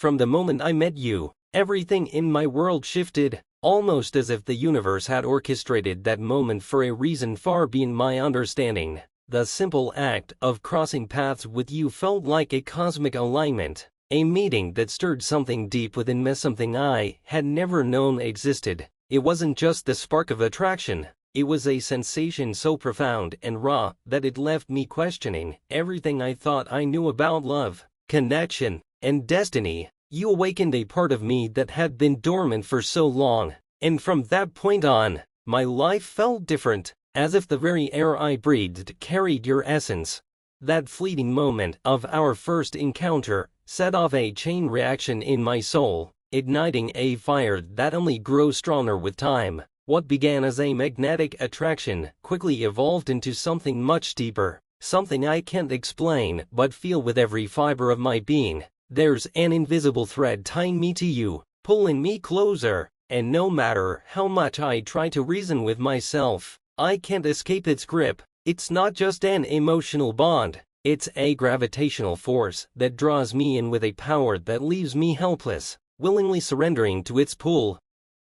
From the moment I met you, everything in my world shifted, almost as if the universe had orchestrated that moment for a reason far beyond my understanding. The simple act of crossing paths with you felt like a cosmic alignment, a meeting that stirred something deep within me, something I had never known existed. It wasn't just the spark of attraction, it was a sensation so profound and raw that it left me questioning everything I thought I knew about love, connection, and destiny. You awakened a part of me that had been dormant for so long, and from that point on, my life felt different, as if the very air I breathed carried your essence. That fleeting moment of our first encounter set off a chain reaction in my soul, igniting a fire that only grew stronger with time. What began as a magnetic attraction quickly evolved into something much deeper, something I can't explain but feel with every fiber of my being. There's an invisible thread tying me to you, pulling me closer, and no matter how much I try to reason with myself, I can't escape its grip. It's not just an emotional bond, it's a gravitational force that draws me in with a power that leaves me helpless, willingly surrendering to its pull.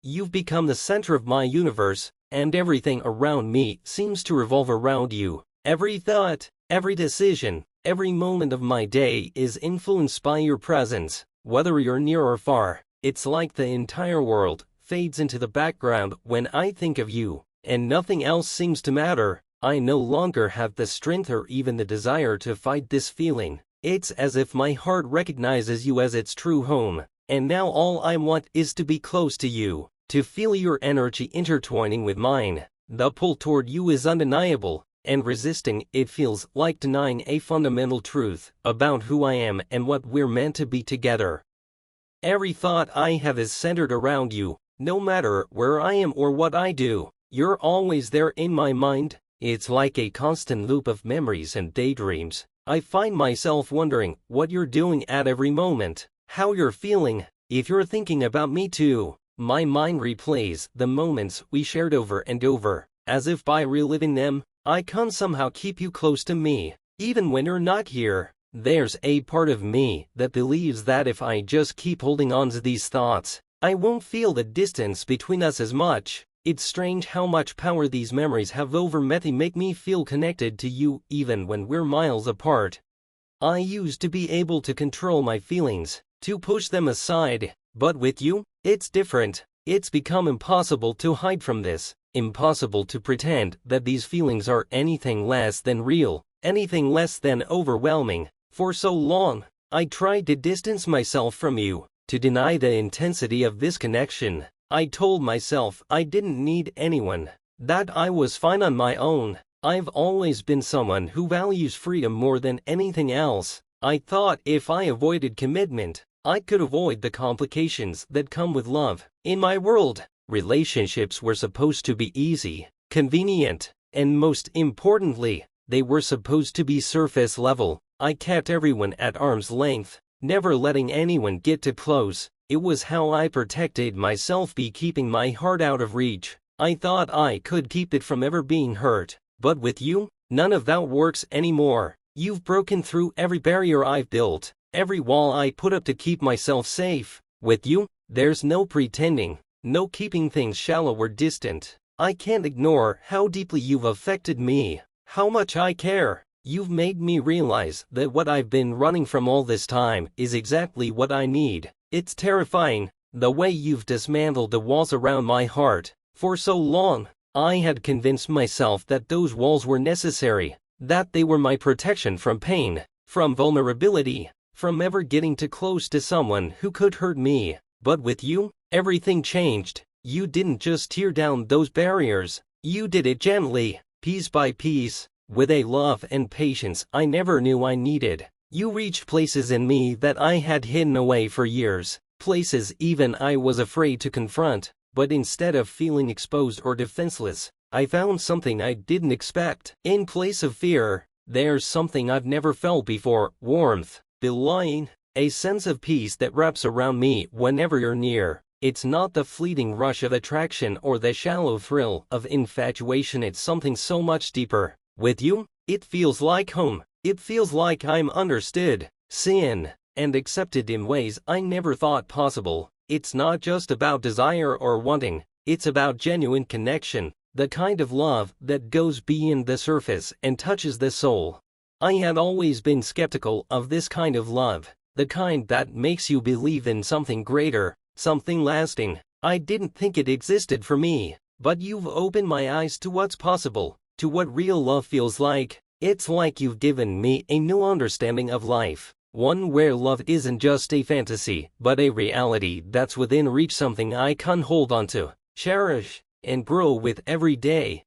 You've become the center of my universe, and everything around me seems to revolve around you. Every thought, every decision, every moment of my day is influenced by your presence. Whether you're near or far, it's like the entire world fades into the background when I think of you, and nothing else seems to matter. I no longer have the strength or even the desire to fight this feeling. It's as if my heart recognizes you as its true home, and now all I want is to be close to you, to feel your energy intertwining with mine. The pull toward you is undeniable, and resisting it feels like denying a fundamental truth about who I am and what we're meant to be together. Every thought I have is centered around you, no matter where I am or what I do. You're always there in my mind. It's like a constant loop of memories and daydreams. I find myself wondering what you're doing at every moment, how you're feeling, if you're thinking about me too. My mind replays the moments we shared over and over, as if by reliving them, I can somehow keep you close to me, even when you're not here. There's a part of me that believes that if I just keep holding on to these thoughts, I won't feel the distance between us as much. It's strange how much power these memories have over me. They make me feel connected to you even when we're miles apart. I used to be able to control my feelings, to push them aside, but with you, it's different. It's become impossible to hide from this, impossible to pretend that these feelings are anything less than real, anything less than overwhelming. For so long, I tried to distance myself from you, to deny the intensity of this connection. I told myself I didn't need anyone, that I was fine on my own. I've always been someone who values freedom more than anything else. I thought if I avoided commitment, I could avoid the complications that come with love. In my world, relationships were supposed to be easy, convenient, and most importantly, they were supposed to be surface level. I kept everyone at arm's length, never letting anyone get too close. It was how I protected myself by keeping my heart out of reach. I thought I could keep it from ever being hurt. But with you, none of that works anymore. You've broken through every barrier I've built, every wall I put up to keep myself safe. With you, there's no pretending, no keeping things shallow or distant. I can't ignore how deeply you've affected me, how much I care. You've made me realize that what I've been running from all this time is exactly what I need. It's terrifying, the way you've dismantled the walls around my heart. For so long, I had convinced myself that those walls were necessary, that they were my protection from pain, from vulnerability, from ever getting too close to someone who could hurt me. But with you, everything changed. You didn't just tear down those barriers, you did it gently, piece by piece, with a love and patience I never knew I needed. You reached places in me that I had hidden away for years, places even I was afraid to confront. But instead of feeling exposed or defenseless, I found something I didn't expect. In place of fear, there's something I've never felt before: warmth, belonging, a sense of peace that wraps around me whenever you're near. It's not the fleeting rush of attraction or the shallow thrill of infatuation, it's something so much deeper. With you, it feels like home. It feels like I'm understood, seen, and accepted in ways I never thought possible. It's not just about desire or wanting, it's about genuine connection, the kind of love that goes beyond the surface and touches the soul. I had always been skeptical of this kind of love, the kind that makes you believe in something greater, something lasting. I didn't think it existed for me, but you've opened my eyes to what's possible, to what real love feels like. It's like you've given me a new understanding of life, one where love isn't just a fantasy, but a reality that's within reach, something I can hold onto, cherish, and grow with every day.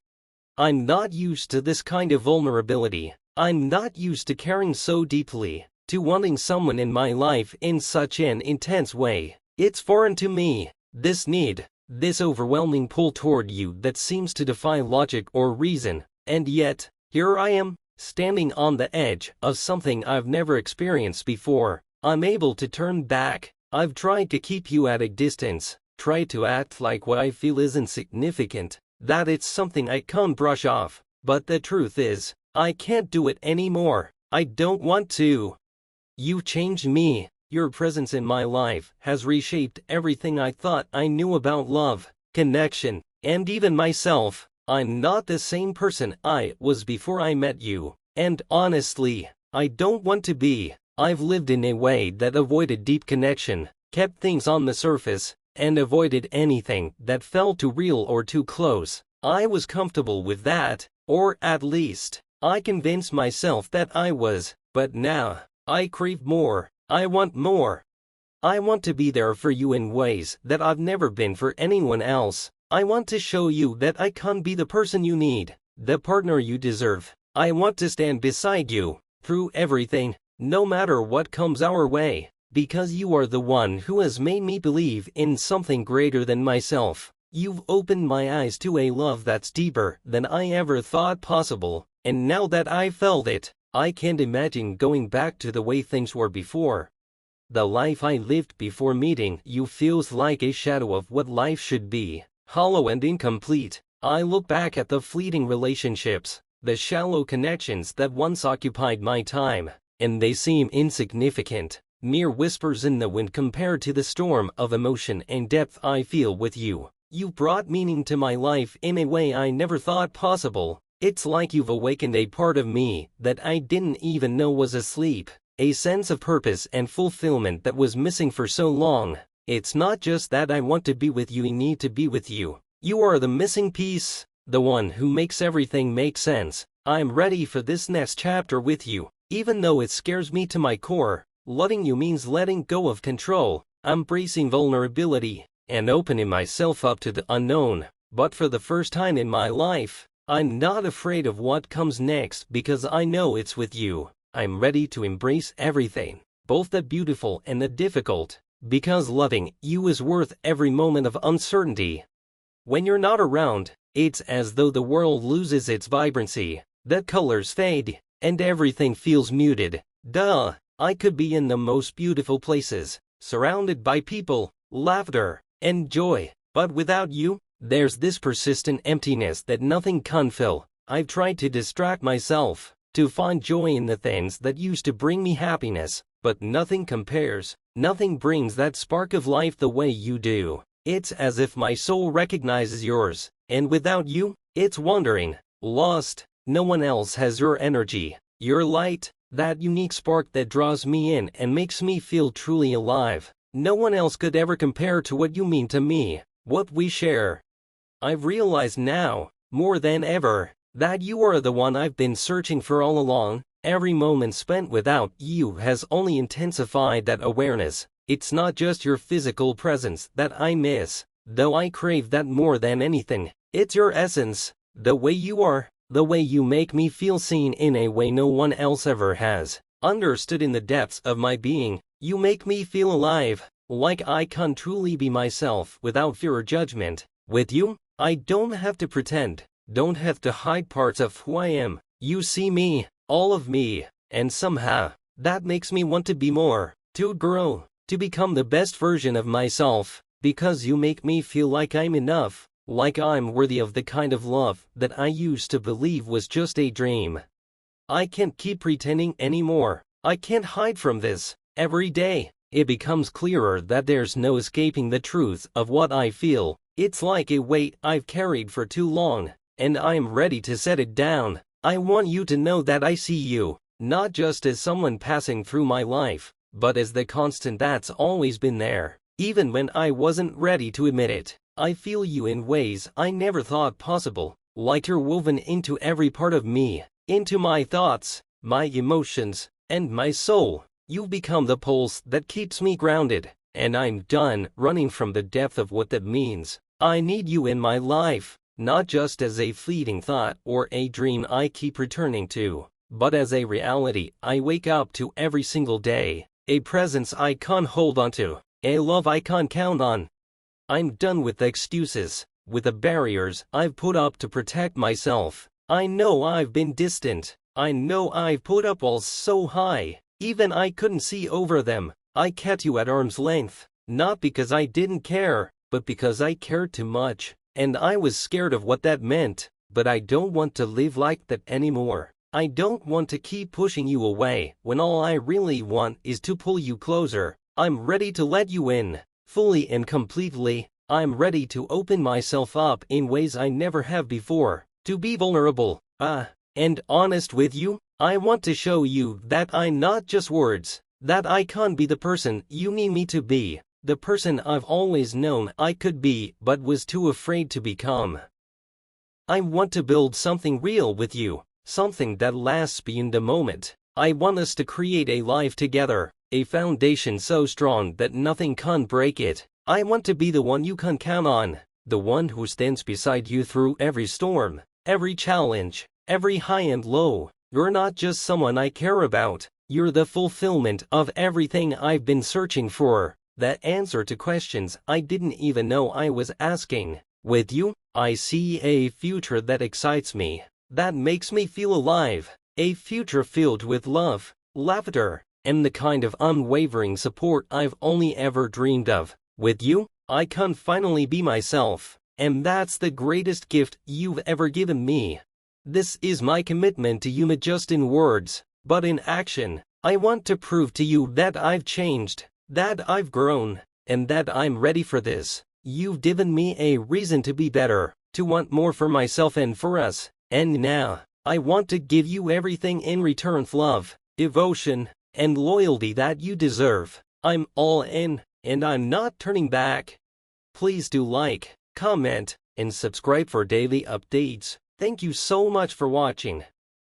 I'm not used to this kind of vulnerability. I'm not used to caring so deeply, to wanting someone in my life in such an intense way. It's foreign to me, this need, this overwhelming pull toward you that seems to defy logic or reason, and yet, here I am, standing on the edge of something I've never experienced before. I'm able to turn back. I've tried to keep you at a distance, tried to act like what I feel isn't significant, that it's something I can't brush off, but the truth is, I can't do it anymore. I don't want to. You changed me. Your presence in my life has reshaped everything I thought I knew about love, connection, and even myself. I'm not the same person I was before I met you, and honestly, I don't want to be. I've lived in a way that avoided deep connection, kept things on the surface, and avoided anything that felt too real or too close. I was comfortable with that, or at least, I convinced myself that I was, but now, I crave more. I want more. I want to be there for you in ways that I've never been for anyone else. I want to show you that I can be the person you need, the partner you deserve. I want to stand beside you, through everything, no matter what comes our way, because you are the one who has made me believe in something greater than myself. You've opened my eyes to a love that's deeper than I ever thought possible, and now that I've felt it, I can't imagine going back to the way things were before. The life I lived before meeting you feels like a shadow of what life should be, hollow and incomplete. I look back at the fleeting relationships, the shallow connections that once occupied my time, and they seem insignificant, mere whispers in the wind compared to the storm of emotion and depth I feel with you. You brought meaning to my life in a way I never thought possible. It's like you've awakened a part of me that I didn't even know was asleep, a sense of purpose and fulfillment that was missing for so long. It's not just that I want to be with you, I need to be with you. You are the missing piece, the one who makes everything make sense. I'm ready for this next chapter with you, even though it scares me to my core. Loving you means letting go of control, embracing vulnerability, and opening myself up to the unknown. But for the first time in my life, I'm not afraid of what comes next because I know it's with you. I'm ready to embrace everything, both the beautiful and the difficult, because loving you is worth every moment of uncertainty. When you're not around, it's as though the world loses its vibrancy, the colors fade, and everything feels muted. Duh, I could be in the most beautiful places, surrounded by people, laughter, and joy, but without you, there's this persistent emptiness that nothing can fill. I've tried to distract myself, to find joy in the things that used to bring me happiness, but nothing compares. Nothing brings that spark of life the way you do. It's as if my soul recognizes yours, and without you, it's wandering, lost. No one else has your energy, your light, that unique spark that draws me in and makes me feel truly alive. No one else could ever compare to what you mean to me, what we share. I've realized now, more than ever, that you are the one I've been searching for all along. Every moment spent without you has only intensified that awareness. It's not just your physical presence that I miss, though I crave that more than anything. It's your essence, the way you are, the way you make me feel seen in a way no one else ever has. Understood in the depths of my being, you make me feel alive, like I can truly be myself without fear or judgment. With you, I don't have to pretend, don't have to hide parts of who I am. You see me, all of me, and somehow, that makes me want to be more, to grow, to become the best version of myself, because you make me feel like I'm enough, like I'm worthy of the kind of love that I used to believe was just a dream. I can't keep pretending anymore. I can't hide from this, Every day, it becomes clearer that there's no escaping the truth of what I feel. It's like a weight I've carried for too long, and I'm ready to set it down. I want you to know that I see you, not just as someone passing through my life, but as the constant that's always been there, even when I wasn't ready to admit it. I feel you in ways I never thought possible, like you're woven into every part of me, into my thoughts, my emotions, and my soul. You've become the pulse that keeps me grounded, and I'm done running from the depth of what that means. I need you in my life, not just as a fleeting thought or a dream I keep returning to, but as a reality I wake up to every single day, a presence I can't hold onto, a love I can't count on. I'm done with the excuses, with the barriers I've put up to protect myself. I know I've been distant. I know I've put up walls so high, even I couldn't see over them. I kept you at arm's length, not because I didn't care, but because I cared too much, and I was scared of what that meant. But I don't want to live like that anymore. I don't want to keep pushing you away when all I really want is to pull you closer. I'm ready to let you in, fully and completely. I'm ready to open myself up in ways I never have before, to be vulnerable, and honest with you. I want to show you that I'm not just words, that I can't be the person you need me to be, the person I've always known I could be but was too afraid to become. I want to build something real with you, something that lasts beyond the moment. I want us to create a life together, a foundation so strong that nothing can break it. I want to be the one you can count on, the one who stands beside you through every storm, every challenge, every high and low. You're not just someone I care about, you're the fulfillment of everything I've been searching for, that answer to questions I didn't even know I was asking. With you, I see a future that excites me, that makes me feel alive, a future filled with love, laughter, and the kind of unwavering support I've only ever dreamed of. With you, I can finally be myself, and that's the greatest gift you've ever given me. This is my commitment to you, not just in words, but in action. I want to prove to you that I've changed, that I've grown, and that I'm ready for this. You've given me a reason to be better, to want more for myself and for us, and now, I want to give you everything in return: love, devotion, and loyalty that you deserve. I'm all in, and I'm not turning back. Please do like, comment, and subscribe for daily updates. Thank you so much for watching.